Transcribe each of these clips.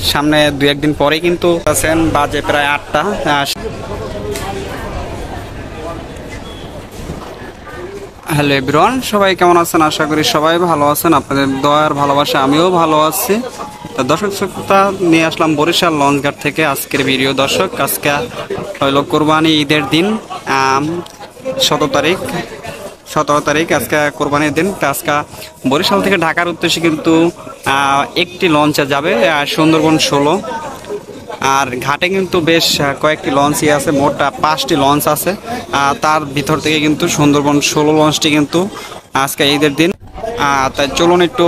সামনে দু একদিন পরে কিন্তু আছেন, বাজে প্রায় 8টা। হ্যালো এভরিওয়ান, সবাই কেমন আছেন? আশা করি সবাই ভালো আছেন। আপনাদের দয়ার ভালোবাসা আমিও ভালো আছি। তো দর্শক শ্রোতা, নিয়ে আসলাম বরিশাল লঞ্চঘাট থেকে আজকের ভিডিও। দর্শক, আজকে হইল কোরবানি ঈদের দিন, 17 তারিখ 17 তারিখ আজকে কোরবানির দিন। তো আজকে বরিশাল থেকে ঢাকার উদ্দেশ্যে কিন্তু একটি লঞ্চে যাবে, সুন্দরবন 16। আর ঘাটে কিন্তু বেশ কয়েকটি লঞ্চই আছে, মোট 5টি লঞ্চ আছে। তার ভিতর থেকে কিন্তু সুন্দরবন 16 লঞ্চটি কিন্তু আজকে ঈদের দিন। তাই চলুন একটু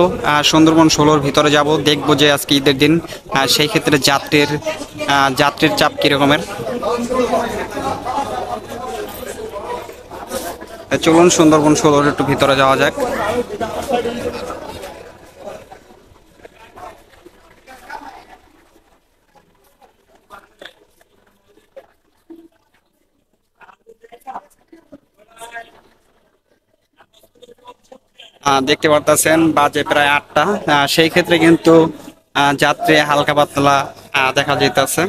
সুন্দরবন 16-র ভিতরে যাব, দেখবো যে আজকে ঈদের দিন সেই ক্ষেত্রে যাত্রীর চাপ কীরকমের। চলুন সুন্দরবন 16-র একটু ভিতরে যাওয়া যাক। দেখতে পারতেছেন বাজে প্রায় 8টা। সেই ক্ষেত্রে কিন্তু যাত্রী হালকা পাতলা দেখা যাইতেছে।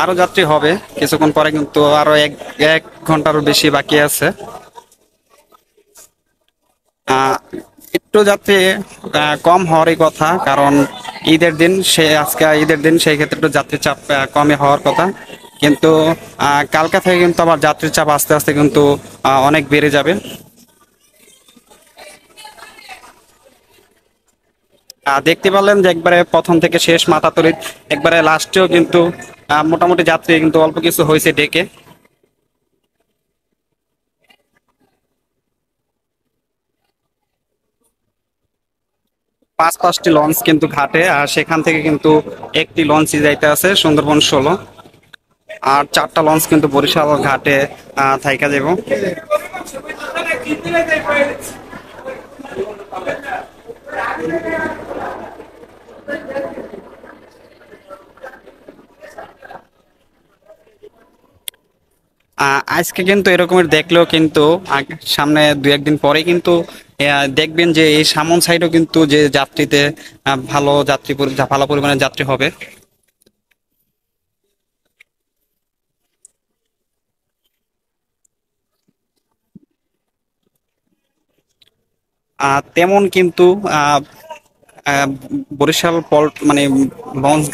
আরো যাত্রী হবে কিছুক্ষণ পরে, কিন্তু আরো এক এক ঘন্টারও বেশি বাকি আছে। আহ, একটু যাত্রী কম হওয়ারই কথা, কারণ আজকে ঈদের দিন, সেই ক্ষেত্রে একটু যাত্রীর চাপ কমই হওয়ার কথা। কিন্তু কালকা থেকে কিন্তু আবার যাত্রীর চাপ আস্তে আস্তে কিন্তু অনেক বেড়ে যাবে। দেখতে পারলেন যে একবারে প্রথম থেকে শেষ মাথা তলিত, একবারে লাস্টেও কিন্তু মোটামুটি যাত্রী কিন্তু অল্প কিছু হয়েছে ডেকে। পাঁচটি লঞ্চ কিন্তু ঘাটে, আর সেখান থেকে কিন্তু একটি লঞ্চই যাইতে আছে সুন্দরবন 16। আর 4টা লঞ্চ কিন্তু বরিশাল ঘাটে থাইকা যাব। আজকে কিন্তু এরকমের দেখলেও কিন্তু সামনে দু একদিন পরে কিন্তু দেখবেন যে এই সামন সাইডও কিন্তু যে যাত্রীতে ভালো পরিমাণে যাত্রী হবে। তেমন কিন্তু আহ, আহ, বরিশাল মানে লঞ্চ